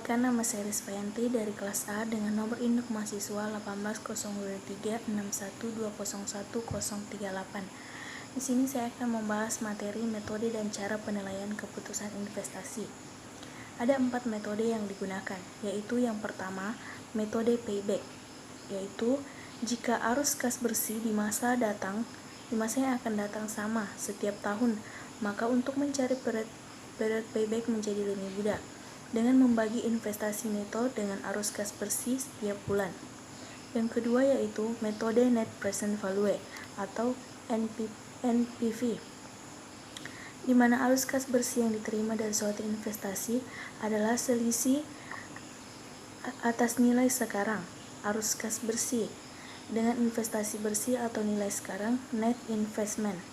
Perkenalkan, nama saya Rispayanti dari kelas A dengan nomor induk mahasiswa 1802361201038. Di sini saya akan membahas materi, metode, dan cara penilaian keputusan investasi. Ada 4 metode yang digunakan, yaitu yang pertama, metode payback, yaitu jika arus kas bersih di masa yang akan datang sama setiap tahun, maka untuk mencari periode payback menjadi lebih mudah dengan membagi investasi neto dengan arus kas bersih setiap bulan. Yang kedua yaitu metode net present value atau NPV, di mana arus kas bersih yang diterima dari suatu investasi adalah selisih atas nilai sekarang arus kas bersih dengan investasi bersih atau nilai sekarang net investment.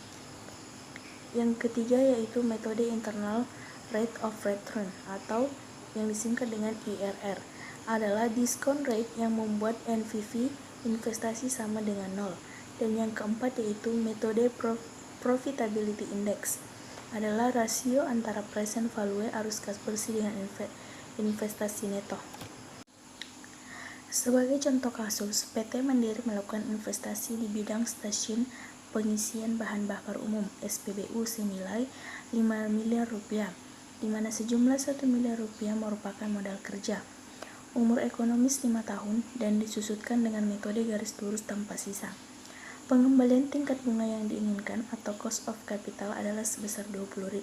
Yang ketiga yaitu metode internal rate of return atau yang disingkat dengan IRR, adalah diskon rate yang membuat NPV investasi sama dengan 0. Dan yang keempat yaitu metode profitability index, adalah rasio antara present value arus kas bersih dengan investasi neto. Sebagai contoh kasus, PT Mandiri melakukan investasi di bidang stasiun pengisian bahan bakar umum (SPBU) senilai 5 miliar rupiah, di mana sejumlah 1 miliar rupiah merupakan modal kerja. Umur ekonomis 5 tahun dan disusutkan dengan metode garis lurus tanpa sisa. Pengembalian tingkat bunga yang diinginkan atau cost of capital adalah sebesar 20%.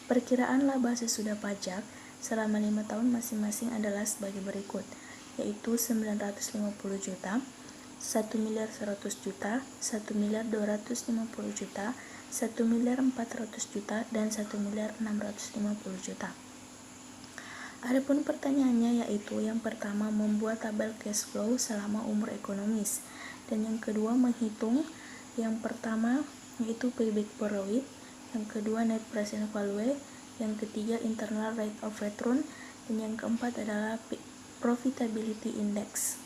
Perkiraan laba sesudah pajak selama 5 tahun masing-masing adalah sebagai berikut, yaitu 950 juta, 1 miliar 100 juta, 1 miliar 250 juta, 1 miliar 400 juta, dan 1 miliar 650 juta. Adapun pertanyaannya yaitu yang pertama membuat tabel cash flow selama umur ekonomis, dan yang kedua menghitung yang pertama yaitu payback period, yang kedua net present value, yang ketiga internal rate of return, dan yang keempat adalah profitability index.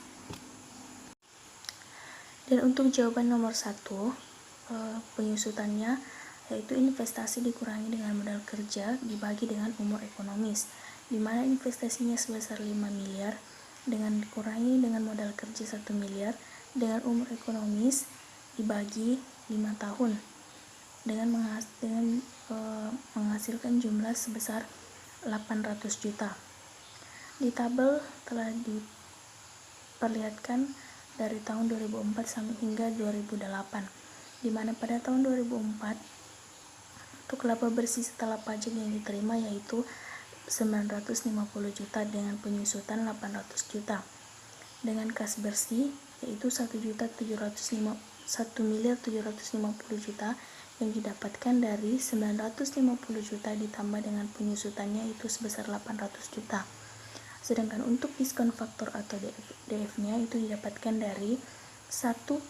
Dan untuk jawaban nomor 1, penyusutannya yaitu investasi dikurangi dengan modal kerja dibagi dengan umur ekonomis, di mana investasinya sebesar 5 miliar dengan dikurangi dengan modal kerja 1 miliar dengan umur ekonomis dibagi 5 tahun dengan menghasilkan jumlah sebesar 800 juta. Di tabel telah diperlihatkan dari tahun 2004 sampai hingga 2008, di mana pada tahun 2004 untuk laba bersih setelah pajak yang diterima yaitu 950 juta dengan penyusutan 800 juta, dengan kas bersih yaitu 1 miliar 750 juta yang didapatkan dari 950 juta ditambah dengan penyusutannya itu sebesar 800 juta. Sedangkan untuk diskon faktor atau DF-nya itu didapatkan dari 1/1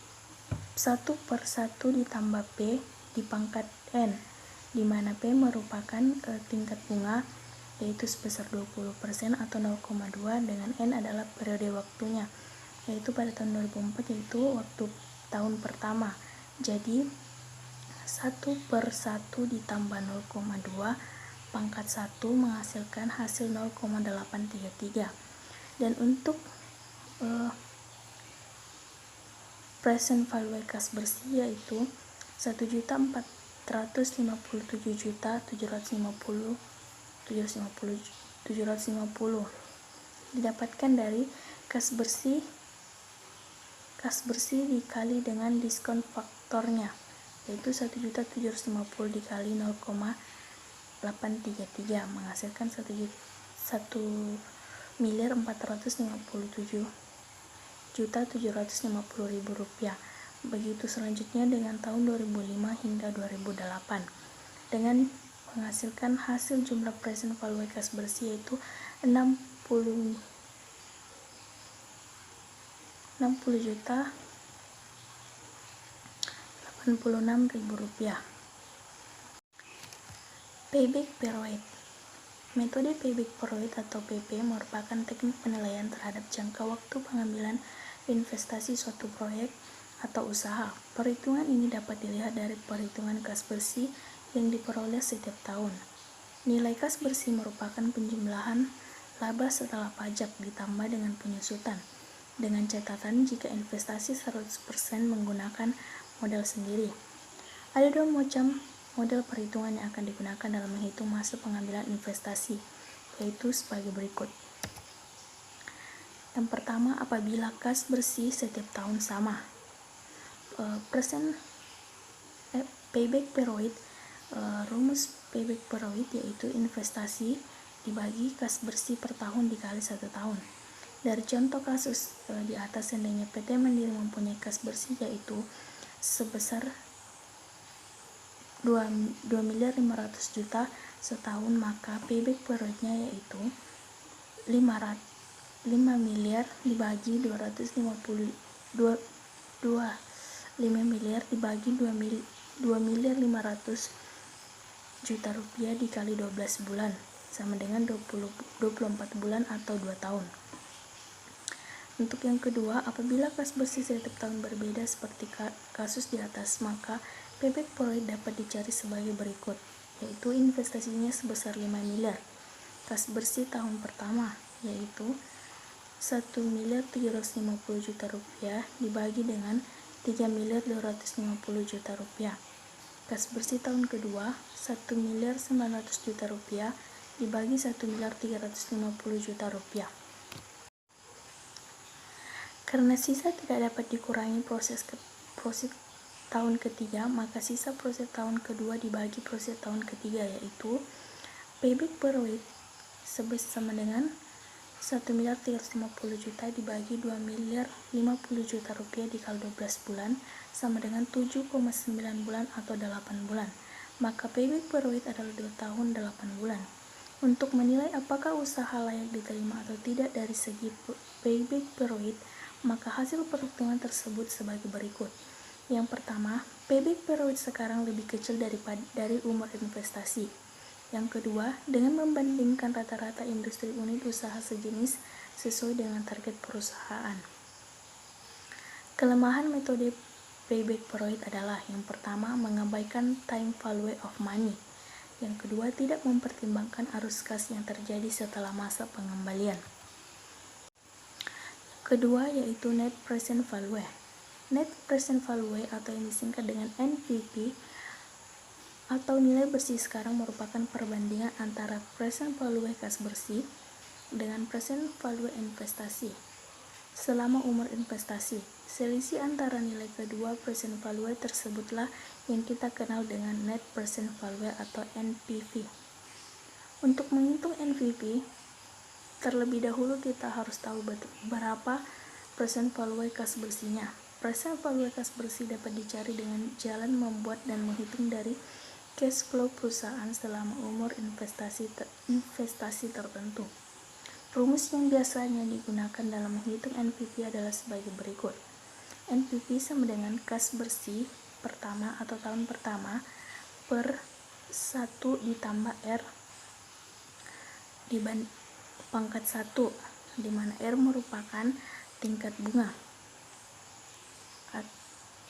ditambah P di pangkat N, di mana P merupakan tingkat bunga yaitu sebesar 20% atau 0,2, dengan N adalah periode waktunya yaitu pada tahun 2004 yaitu waktu tahun pertama. Jadi 1/1 ditambah 0,2 pangkat 1 menghasilkan hasil 0,833. Dan untuk present value kas bersih yaitu 1.457.750 didapatkan dari kas bersih dikali dengan diskon faktornya yaitu 1.750 dikali 0,833 menghasilkan 1.457.750.000 rupiah. Begitu selanjutnya dengan tahun 2005 hingga 2008 dengan menghasilkan hasil jumlah present value kas bersih yaitu 60.086.000 rupiah. Payback period. Metode payback period atau PP merupakan teknik penilaian terhadap jangka waktu pengambilan investasi suatu proyek atau usaha. Perhitungan ini dapat dilihat dari perhitungan kas bersih yang diperoleh setiap tahun. Nilai kas bersih merupakan penjumlahan laba setelah pajak ditambah dengan penyusutan, dengan catatan jika investasi 100% menggunakan modal sendiri. Ada dua macam model perhitungan yang akan digunakan dalam menghitung masa pengambilan investasi, yaitu sebagai berikut. Yang pertama, apabila kas bersih setiap tahun sama. Payback period, rumus payback period yaitu investasi dibagi kas bersih per tahun dikali 1 tahun. Dari contoh kasus di atas, seandainya PT Mandiri mempunyai kas bersih yaitu sebesar 2.500.000.000 setahun, maka payback periodnya yaitu 5 miliar dibagi 5 miliar dibagi 2.500.000.000 rupiah dikali 12 bulan sama dengan 24 bulan atau 2 tahun. Untuk yang kedua, apabila kas bersih setiap tahun berbeda seperti kasus di atas, maka payback period dapat dicari sebagai berikut, yaitu investasinya sebesar 5 miliar. Kas bersih tahun pertama yaitu 1.350.000.000 rupiah dibagi dengan 3.250.000.000 rupiah. Kas bersih tahun kedua 1.900.000.000 rupiah dibagi 1.350.000.000 rupiah. Karena sisa tidak dapat dikurangi proses tahun ketiga, maka sisa proses tahun kedua dibagi proses tahun ketiga, yaitu payback period sama dengan 1.350.000.000 dibagi 2.050.000.000 rupiah dikali 12 bulan sama dengan 7,9 bulan atau 8 bulan. Maka payback period adalah 2 tahun 8 bulan. Untuk menilai apakah usaha layak diterima atau tidak dari segi payback period, maka hasil perhitungan tersebut sebagai berikut. Yang pertama, payback period sekarang lebih kecil dari umur investasi. Yang kedua, dengan membandingkan rata-rata industri unit usaha sejenis sesuai dengan target perusahaan. Kelemahan metode payback period adalah yang pertama, mengabaikan time value of money. Yang kedua, tidak mempertimbangkan arus kas yang terjadi setelah masa pengembalian. Kedua, yaitu net present value. Net present value atau yang disingkat dengan NPV atau nilai bersih sekarang merupakan perbandingan antara present value kas bersih dengan present value investasi selama umur investasi. Selisih antara nilai kedua present value tersebutlah yang kita kenal dengan net present value atau NPV. Untuk menghitung NPV, terlebih dahulu kita harus tahu berapa present value kas bersihnya. Present value kas bersih dapat dicari dengan jalan membuat dan menghitung dari cash flow perusahaan selama umur investasi tertentu. Rumus yang biasanya digunakan dalam menghitung NPV adalah sebagai berikut. NPV sama dengan kas bersih pertama atau tahun pertama per 1 ditambah R pangkat 1, di mana R merupakan tingkat bunga,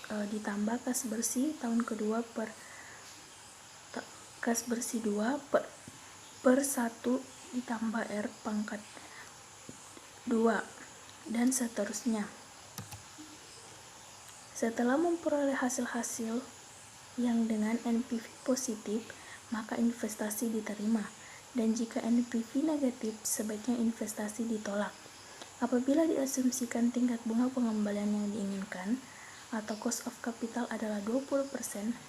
ditambah kas bersih tahun kedua per kas bersih 2 per 1 ditambah R pangkat 2 dan seterusnya. Setelah memperoleh hasil-hasil yang dengan NPV positif, maka investasi diterima, dan jika NPV negatif, sebaiknya investasi ditolak. Apabila diasumsikan tingkat bunga pengembalian yang diinginkan atau cost of capital adalah 20%,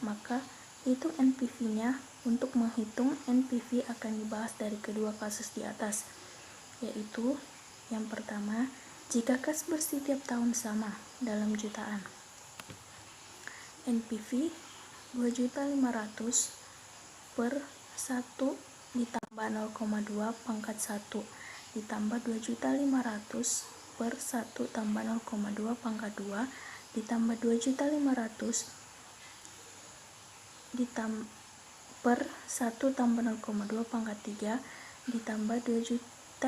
maka hitung NPV-nya. Untuk menghitung NPV akan dibahas dari kedua kasus di atas, yaitu yang pertama, jika kas bersih tiap tahun sama dalam jutaan. NPV 2.500.000 per 1 ditambah 0,2 pangkat 1 ditambah 2.500.000 per 1 tambah 0,2 pangkat 2 ditambah 2.500.000 per 1 tambah 0,2 pangkat 3 ditambah 2.500.000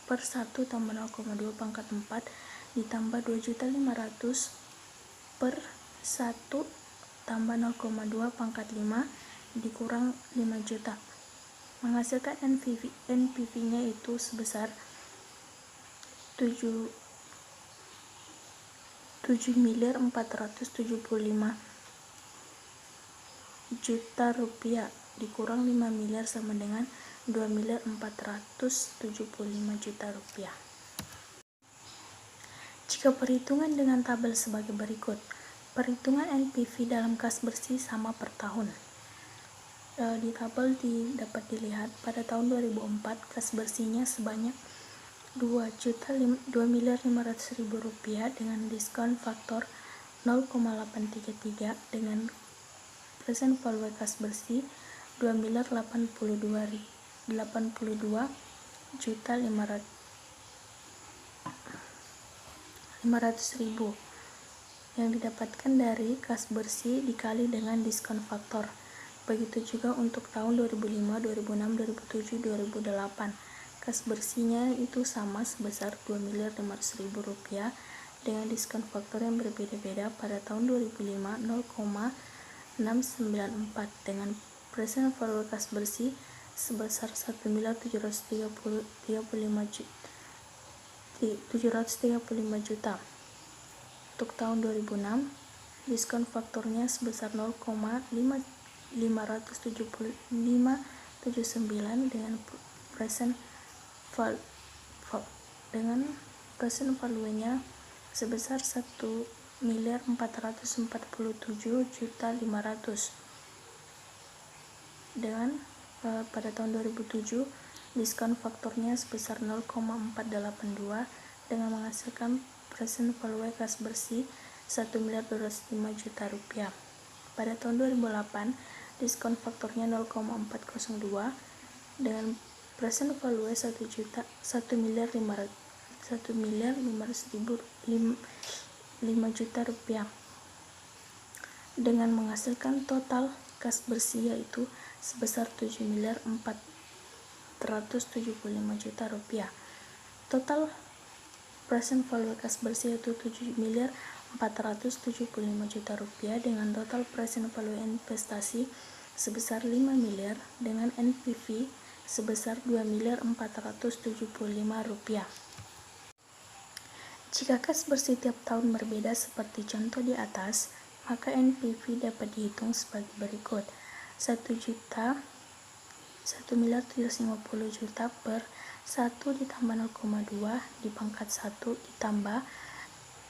per 1 tambah 0,2 pangkat 4 ditambah 2.500.000 per 1 tambah 0,2 pangkat 5 dikurang 5 juta, menghasilkan NPV-nya itu sebesar 7.475 juta rupiah dikurang 5 miliar sama dengan 2.475 juta rupiah. Jika perhitungan dengan tabel sebagai berikut. Perhitungan NPV dalam kas bersih sama per tahun. Di tabel dapat dilihat pada tahun 2004 kas bersihnya sebanyak 2.500.000 rupiah dengan diskon faktor 0,833 dengan present value kas bersih 2.082.500.000 yang didapatkan dari kas bersih dikali dengan diskon faktor. Begitu juga untuk tahun 2005, 2006, 2007, 2008 kas bersihnya itu sama sebesar 2.500.000 rupiah dengan diskon faktor yang berbeda-beda. Pada tahun 2005 0,694 dengan present value kas bersih sebesar 1.735 juta. Untuk tahun 2006 diskon faktornya sebesar 0,579 dengan present value-nya sebesar 1.447.500.000 dengan pada tahun 2007 diskon faktornya sebesar 0,482 dengan menghasilkan present value kas bersih 1.205 juta rupiah. Pada tahun 2008 diskon faktornya 0,402 dengan present value 1.500.005 juta rupiah dengan menghasilkan total kas bersih yaitu sebesar 7.475 juta rupiah. Total present value kas bersih yaitu 7.475 juta rupiah dengan total present value investasi sebesar 5 miliar dengan NPV sebesar 2.475 rupiah. Jika kas bersih tiap tahun berbeda seperti contoh di atas, maka NPV dapat dihitung sebagai berikut. 1.750 juta per 1 ditambah 0,2 dipangkat 1 ditambah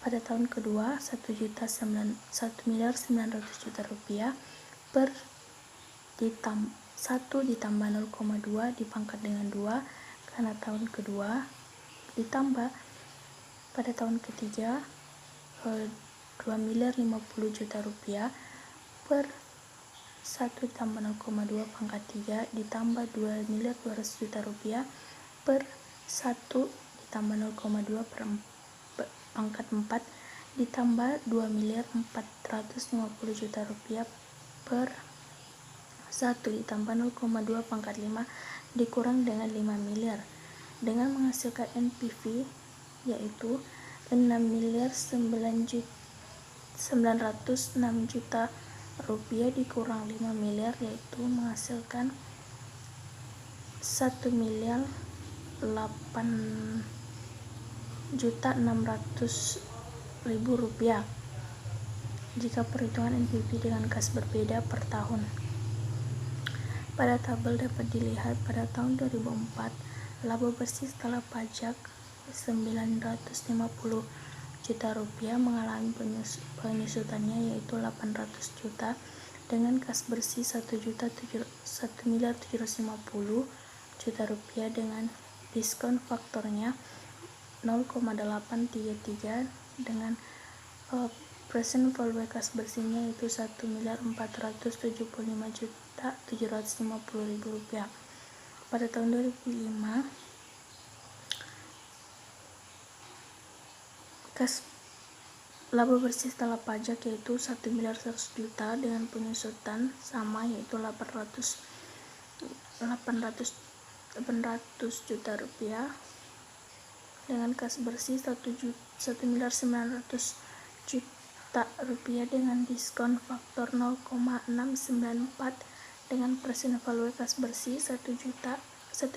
pada tahun kedua 1.900 juta rupiah per 1 ditambah 0,2 dipangkat dengan 2 karena tahun kedua ditambah pada tahun ketiga 2.050 juta rupiah per 1 ditambah 0,2 pangkat 3 ditambah 2.200 juta rupiah per 1 ditambah 0,2 per pangkat 4 ditambah 2.450 juta rupiah per 1 ditambah 0,2 pangkat 5 dikurang dengan 5 miliar dengan menghasilkan NPV yaitu 6.906 juta rupiah dikurang 5 miliar yaitu menghasilkan 1.008.600.000 rupiah jika perhitungan NPV dengan kas berbeda per tahun. Pada tabel dapat dilihat pada tahun 2004 laba bersih setelah pajak 950 juta rupiah mengalami penyusutannya yaitu 800 juta dengan kas bersih 1.750 juta rupiah dengan diskon faktornya 0,833 dengan present value kas bersihnya yaitu 1.475.750.000 rupiah. Pada tahun 2005 kas laba bersih setelah pajak yaitu 1.100 juta dengan penyusutan sama yaitu 800 juta rupiah dengan kas bersih 1.900 juta rupiah dengan diskon faktor 0,694 dengan present value kas bersih 1.318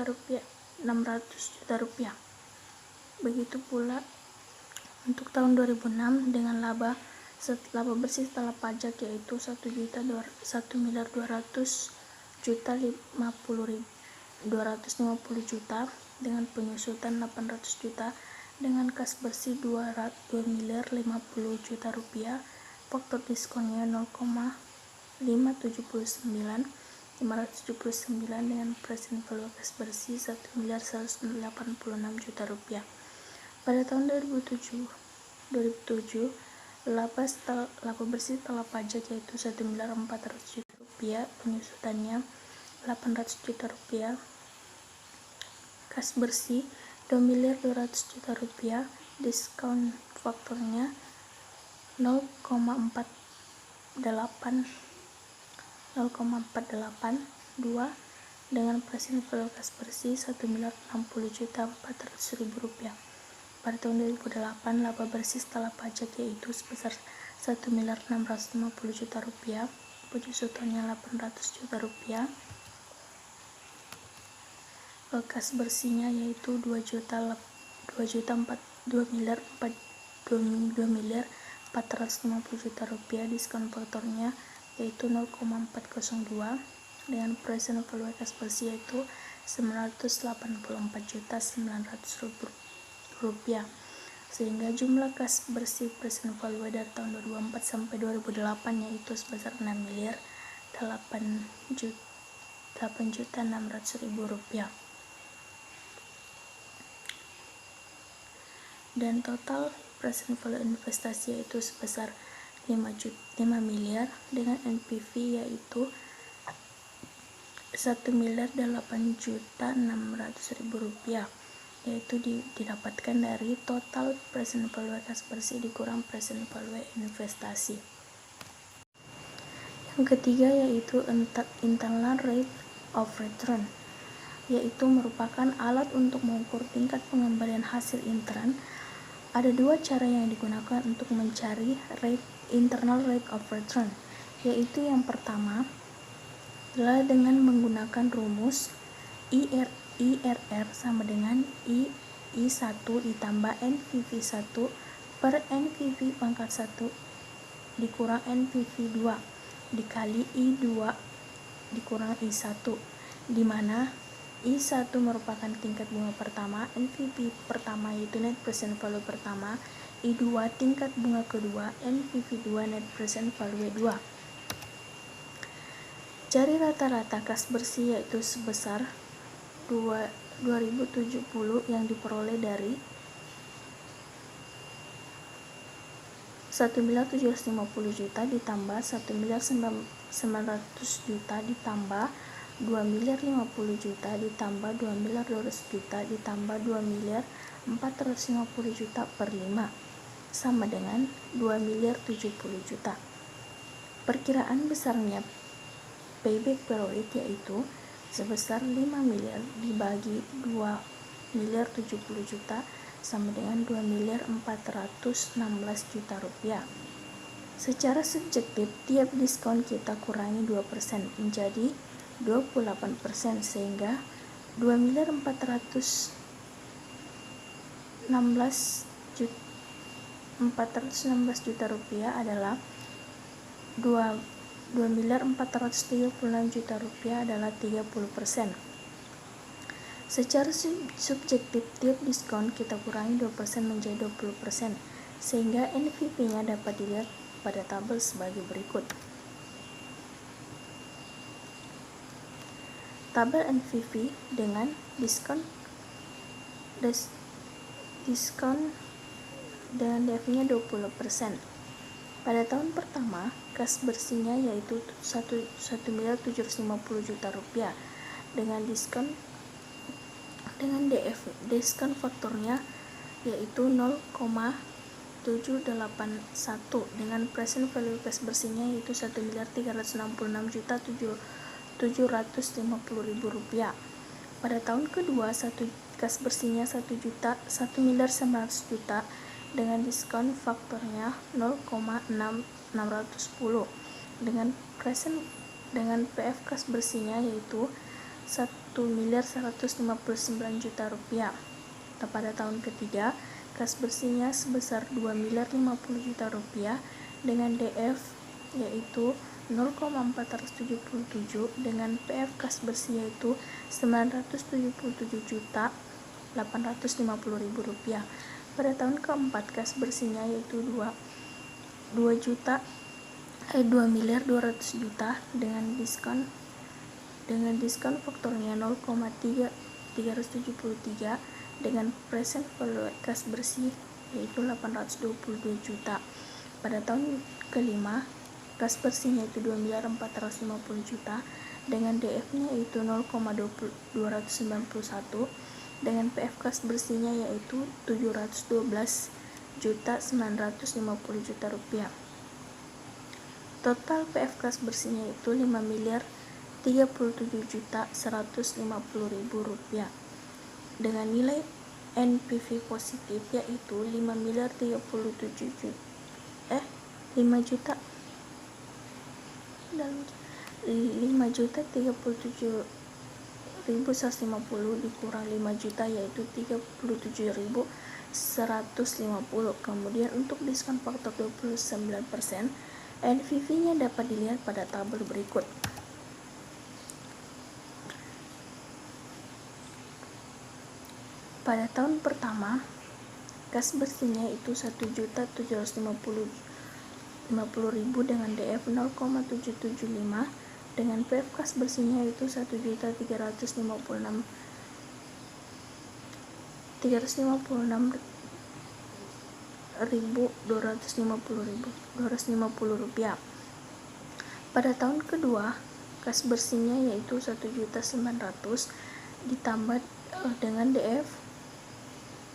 rupiah 600 juta rupiah. Begitu pula untuk tahun 2006 dengan laba bersih setelah pajak yaitu 1.250 juta dengan penyusutan 800 juta dengan kas bersih 2.050 juta rupiah. Faktor diskonnya 0,579 dengan present value kas bersih 1.186 juta rupiah. Pada tahun 2007 laba bersih setelah pajak yaitu 1.400 juta rupiah, penyusutannya 800 juta rupiah, kas bersih 2.200 juta rupiah, diskon faktornya 0,482 dengan present value kas bersih 1.060 juta 400.000 rupiah. Pada tahun 2008 laba bersih setelah pajak yaitu sebesar 1.650 juta rupiah, penyusutannya 800 juta rupiah, kas bersihnya yaitu 2.450 juta rupiah, diskon faktornya yaitu 0,402 dengan present value kas bersih yaitu 984.900.000 rupiah, sehingga jumlah kas bersih present value dari tahun 2004 sampai 2008 yaitu sebesar 6.008.600.000 rupiah. Dan total present value investasi yaitu sebesar 5 miliar dengan NPV yaitu 1.008.600.000 rupiah, yaitu didapatkan dari total present value kas bersih dikurang present value investasi. Yang ketiga yaitu internal rate of return, yaitu merupakan alat untuk mengukur tingkat pengembalian hasil intern. Ada dua cara yang digunakan untuk mencari internal rate of return, yaitu yang pertama adalah dengan menggunakan rumus IRR sama dengan I1 ditambah NPV1 per NPV pangkat 1 dikurang NPV2 dikali I2 dikurang I1, di mana I1 merupakan tingkat bunga pertama, NPV pertama yaitu net present value pertama, I2 tingkat bunga kedua, NPV2 net present value 2. Cari rata-rata kas bersih yaitu sebesar 2070 yang diperoleh dari 1.750 juta ditambah 1.900 juta ditambah 2.050 juta ditambah 2.200 juta ditambah 2.450 juta per 5 sama dengan 2.070 juta. Perkiraan besarnya payback period yaitu sebesar 5 miliar dibagi 2.070 juta sama dengan 2.416 juta rupiah. Secara subjektif tiap diskon kita kurangi 2% menjadi 28%, sehingga 2.416 juta rupiah adalah 2.436 juta rupiah adalah 30%. Secara subjektif tiap diskon kita kurangi 2% menjadi 20%, sehingga NPV-nya dapat dilihat pada tabel sebagai berikut. Tabel NPV dengan diskon dengan DF-nya 20%. Pada tahun pertama, kas bersihnya yaitu 1.750 juta rupiah dengan diskon diskon faktornya yaitu 0,781 dengan present value kas bersihnya yaitu 1.366.750.000 rupiah. Pada tahun kedua kas bersihnya 1.900 juta dengan diskon faktornya 0,610 dengan PF kas bersihnya yaitu 1.159 miliar rupiah. Pada tahun ketiga, kas bersihnya sebesar 2.050 miliar rupiah dengan DF yaitu 0,477 dengan PF kas bersih yaitu 977.850.000 rupiah. Pada tahun keempat, kas bersihnya yaitu 2.200.000.000 dengan diskon faktornya 0,373 dengan present value kas bersih yaitu 822 juta. Pada tahun kelima, kas bersihnya itu 2.450.000.000 dengan DF-nya yaitu 0,291 dengan PF kas bersihnya yaitu 712.950.000 rupiah. Total PF kas bersihnya itu 5.037.150.000 rupiah dengan nilai NPV positif yaitu 5.037.150 dikurang 5 juta yaitu 37.150. Kemudian untuk diskon faktor 29%, NPV-nya dapat dilihat pada tabel berikut. Pada tahun pertama, kas bersihnya itu 1.750.000 dengan DF 0,775 dengan PF kas bersihnya itu 1.356.250 rupiah. Pada tahun kedua, kas bersihnya yaitu 1.900.000 ditambah dengan DF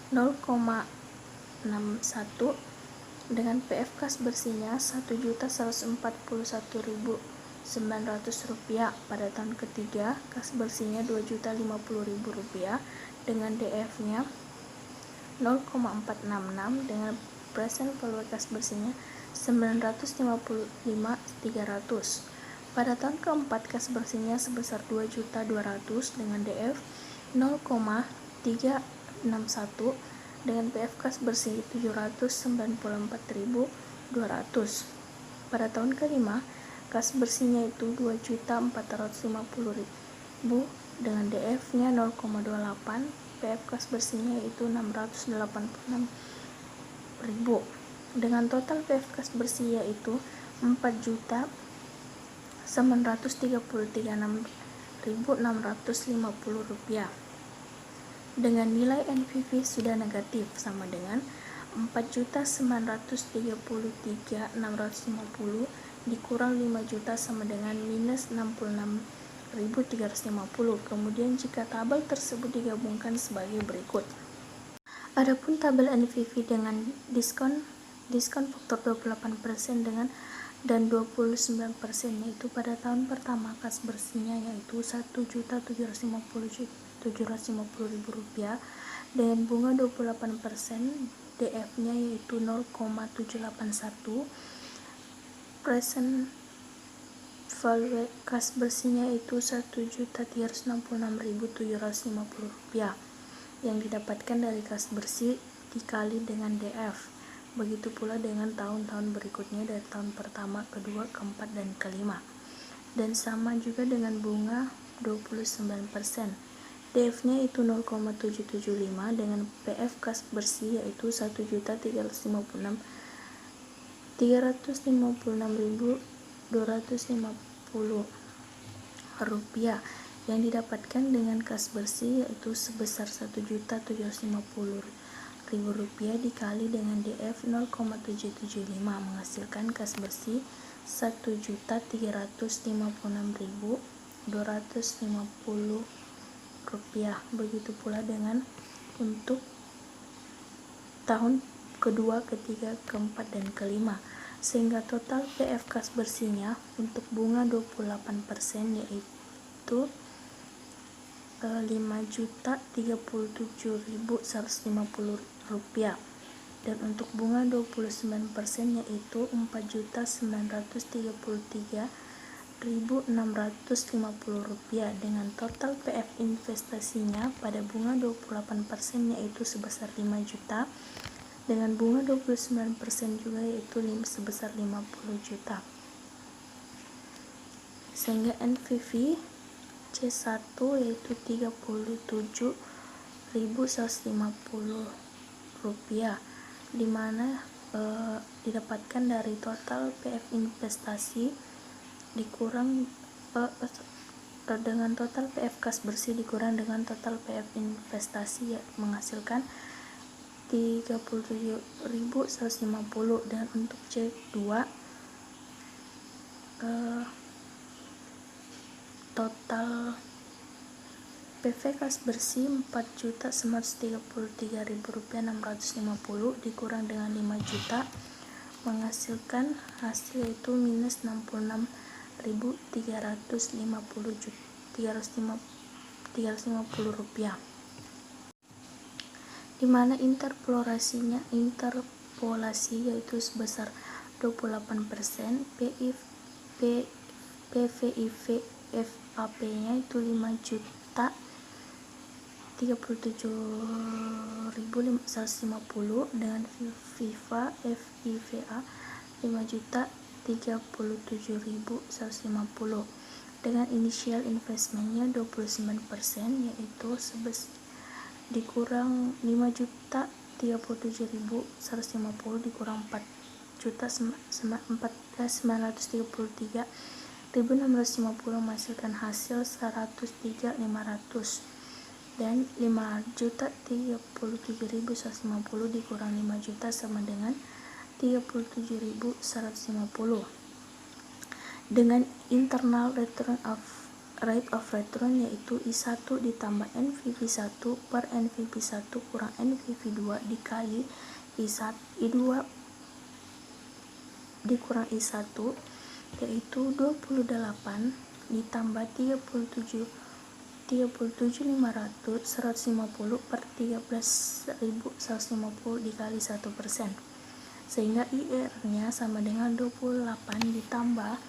0,61 dengan PF kas bersihnya 1.141.900 rupiah. Pada tahun ketiga, kas bersihnya 2.050.000 rupiah dengan DF-nya 0,466 dengan present value kas bersihnya 955.300. Pada tahun keempat, kas bersihnya sebesar 2.200.000 dengan DF 0,361 dengan PF kas bersih 794.200. Pada tahun kelima, kas bersihnya itu 2.450.000 dengan DF-nya 0,28, PF kas bersihnya itu 686.000 dengan total PF kas bersih yaitu 4.933.650 rupiah. Dengan nilai NPV sudah negatif sama dengan 4.933.650 dikurang 5 juta sama dengan minus 66.350. Kemudian jika tabel tersebut digabungkan sebagai berikut. Adapun tabel NPV dengan diskon faktor 28% dan 29% yaitu pada tahun pertama kas bersihnya yaitu 1.750.000 rupiah dengan bunga 28%, DF-nya yaitu 0,781, present value kas bersihnya itu 1.366.750 rupiah yang didapatkan dari kas bersih dikali dengan DF. Begitu pula dengan tahun-tahun berikutnya dari tahun pertama, kedua, keempat, dan kelima. Dan sama juga dengan bunga 29%. DF-nya itu 0,775 dengan PF kas bersih yaitu 1.356.250 rupiah yang didapatkan dengan kas bersih yaitu sebesar 1.750.000 rupiah dikali dengan DF 0,775 menghasilkan kas bersih 1.356.250 rupiah. Begitu pula dengan untuk tahun kedua, ketiga, keempat, dan kelima, sehingga total PF kas bersihnya untuk bunga 28% yaitu 5.037.150 rupiah Dan untuk bunga 29% yaitu Rp4.933.650 dengan total PF investasinya pada bunga 28% yaitu sebesar 5 juta, dengan bunga 29% juga yaitu sebesar 50 juta. Sehingga NPV C1 yaitu Rp37.150, di mana didapatkan dari total PF investasi dikurang dengan total PF kas bersih dikurang dengan total PF investasi ya, menghasilkan 37.150. Dan untuk C2 total PV kas bersih Rp4.933.650 dikurang dengan 5 juta menghasilkan hasil itu minus Rp350, di mana interpolasi yaitu sebesar 28%, PVIV-FAP-nya itu 5.037.150 dengan FIFA FIVA 5.037.150 dengan initial investmentnya 29%, yaitu dikurang 5.037.150 dikurang 4.933.650 menghasilkan hasil 103.500, dan 5.037.150 dikurang 5 juta sama dengan 37.150. Dengan internal rate of return yaitu I1 ditambah NPV1 per NPV1 kurang NPV2 dikali I2 dikurang I1 yaitu 28 ditambah 37.500 150 per 13.150 dikali 1%, sehingga IR nya sama dengan 28 ditambah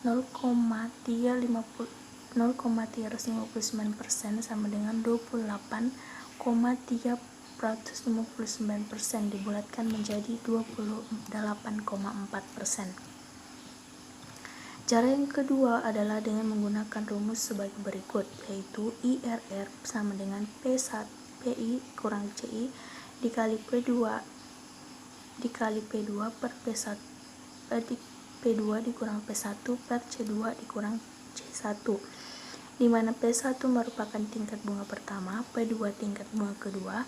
0,359% sama dengan 28,359% dibulatkan menjadi 28,4%. Cara yang kedua adalah dengan menggunakan rumus sebagai berikut, yaitu IRR sama dengan PI kurang CI dikali P2 per P2 dikurang P1 per C2 dikurang C1, di mana P1 merupakan tingkat bunga pertama, P2 tingkat bunga kedua,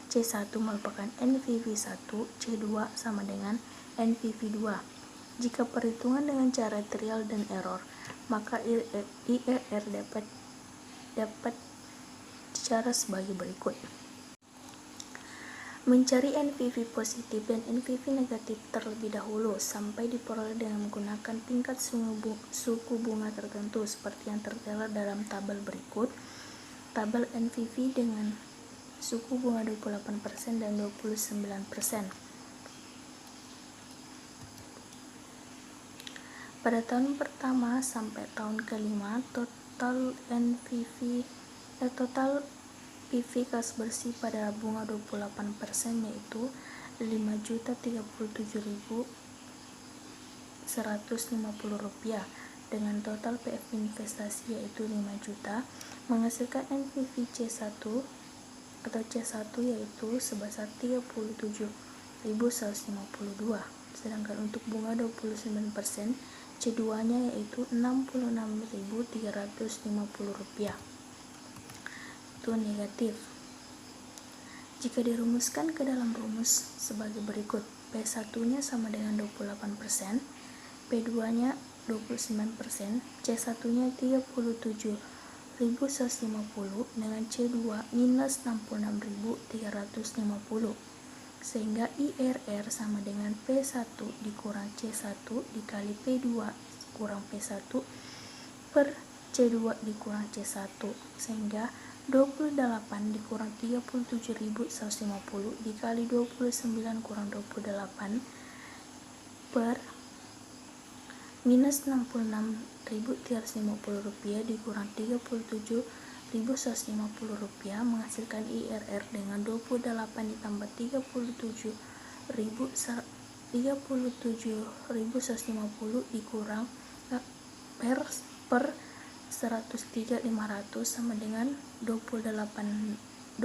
C1 merupakan NPV1, C2 sama dengan NPV2. Jika perhitungan dengan cara trial dan error, maka IRR dapat cara sebagai berikut. Mencari NPV positif dan NPV negatif terlebih dahulu sampai diperoleh dengan menggunakan tingkat suku bunga tertentu seperti yang tertera dalam tabel berikut. Tabel NPV dengan suku bunga 28% dan 29%. Pada tahun pertama sampai tahun kelima, total PV kas bersih pada bunga 28% yaitu Rp5.037.150 dengan total PF investasi yaitu 5 juta menghasilkan NPV C1 atau C1 yaitu sebesar 37.152. Sedangkan untuk bunga 29% C2-nya yaitu Rp66.350. Itu negatif. Jika dirumuskan ke dalam rumus sebagai berikut, P1-nya sama dengan 28%, P2-nya 29%, C1-nya 37.150 dengan C2 minus 66.350, sehingga IRR sama dengan P1 dikurang C1 dikali P2 kurang P1 per C2 dikurang C1, sehingga 28 dikurang 37.150 dikali 29 kurang 28 per minus 66.350 rupiah dikurang 37.150 rupiah menghasilkan IRR dengan 28 ditambah 37.150 dikurang per 103.500 sama dengan 359%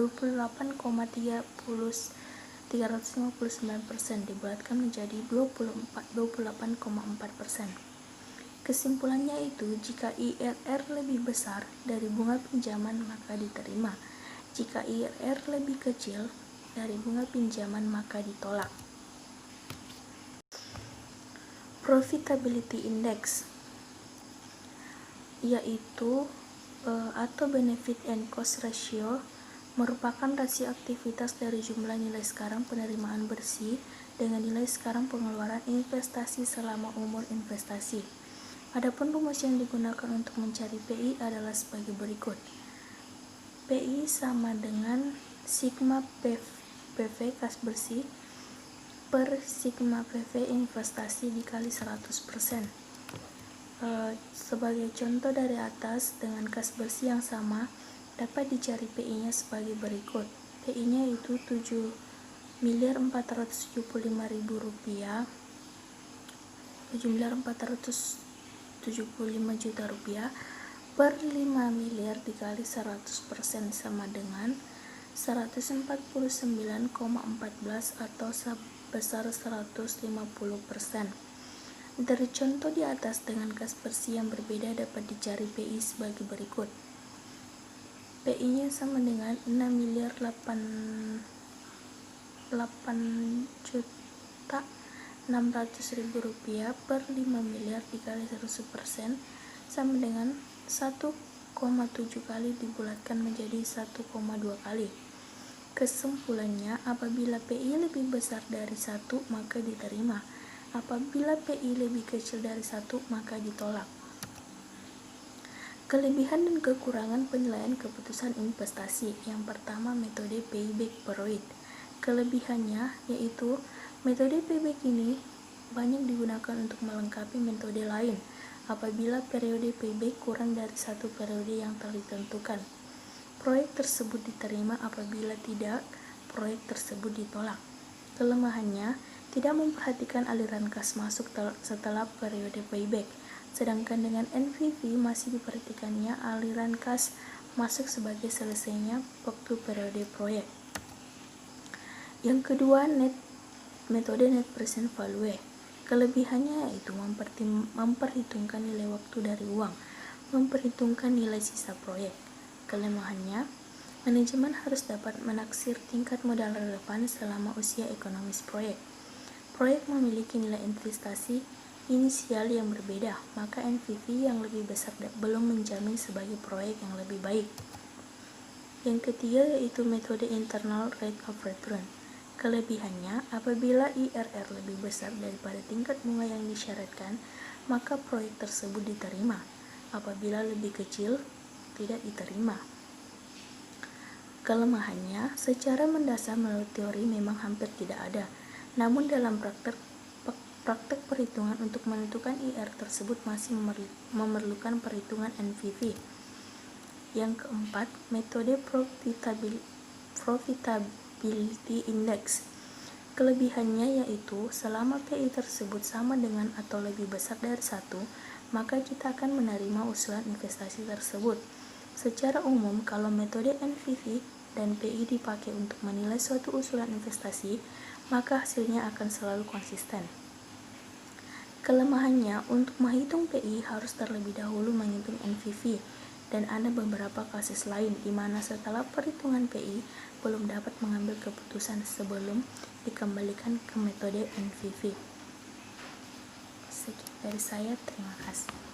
dibulatkan menjadi 28,4%. Kesimpulannya itu, jika IRR lebih besar dari bunga pinjaman maka diterima. Jika IRR lebih kecil dari bunga pinjaman maka ditolak. Profitability Index yaitu atau benefit and cost ratio merupakan rasio aktivitas dari jumlah nilai sekarang penerimaan bersih dengan nilai sekarang pengeluaran investasi selama umur investasi. Adapun rumus yang digunakan untuk mencari PI adalah sebagai berikut. PI sama dengan sigma PV kas bersih per sigma PV investasi dikali 100%. Sebagai contoh dari atas, dengan kas bersih yang sama dapat dicari PI-nya sebagai berikut. PI-nya itu 7.475.000 rupiah, 7.475 juta rupiah per 5 miliar dikali 100% sama dengan 149,14 atau sebesar 150%. Dari contoh di atas, dengan kas bersih yang berbeda dapat dicari PI sebagai berikut. PI-nya sama dengan 6.800.600.000 rupiah per 5 miliar dikali 100% sama dengan 1,7 kali dibulatkan menjadi 1,2 kali. Kesimpulannya, apabila PI lebih besar dari 1 maka diterima. Apabila PI lebih kecil dari 1 maka ditolak. Kelebihan dan kekurangan penilaian keputusan investasi. Yang pertama, metode payback period. Kelebihannya yaitu metode payback ini banyak digunakan untuk melengkapi metode lain apabila periode payback kurang dari 1 periode yang telah ditentukan. Proyek tersebut diterima, apabila tidak, proyek tersebut ditolak. Kelemahannya, tidak memperhatikan aliran kas masuk setelah periode payback, sedangkan dengan NPV masih diperhatikannya aliran kas masuk sebagai selesainya waktu periode proyek. Yang kedua, metode net present value. Kelebihannya yaitu memperhitungkan nilai waktu dari uang, memperhitungkan nilai sisa proyek. Kelemahannya, manajemen harus dapat menaksir tingkat modal relevan selama usia ekonomis proyek. Proyek memiliki nilai investasi inisial yang berbeda, maka NPV yang lebih besar belum menjamin sebagai proyek yang lebih baik. Yang ketiga yaitu metode internal rate of return. Kelebihannya, apabila IRR lebih besar daripada tingkat bunga yang disyaratkan, maka proyek tersebut diterima. Apabila lebih kecil, tidak diterima. Kelemahannya, secara mendasar menurut teori memang hampir tidak ada. Namun dalam praktek perhitungan untuk menentukan IR tersebut masih memerlukan perhitungan NPV. Yang keempat, metode profitability index. Kelebihannya yaitu selama PI tersebut sama dengan atau lebih besar dari 1, maka kita akan menerima usulan investasi tersebut. Secara umum, kalau metode NPV dan PI dipakai untuk menilai suatu usulan investasi, maka hasilnya akan selalu konsisten. Kelemahannya, untuk menghitung PI harus terlebih dahulu menghitung NPV, dan ada beberapa kasus lain di mana setelah perhitungan PI belum dapat mengambil keputusan sebelum dikembalikan ke metode NPV. Sekian dari saya, terima kasih.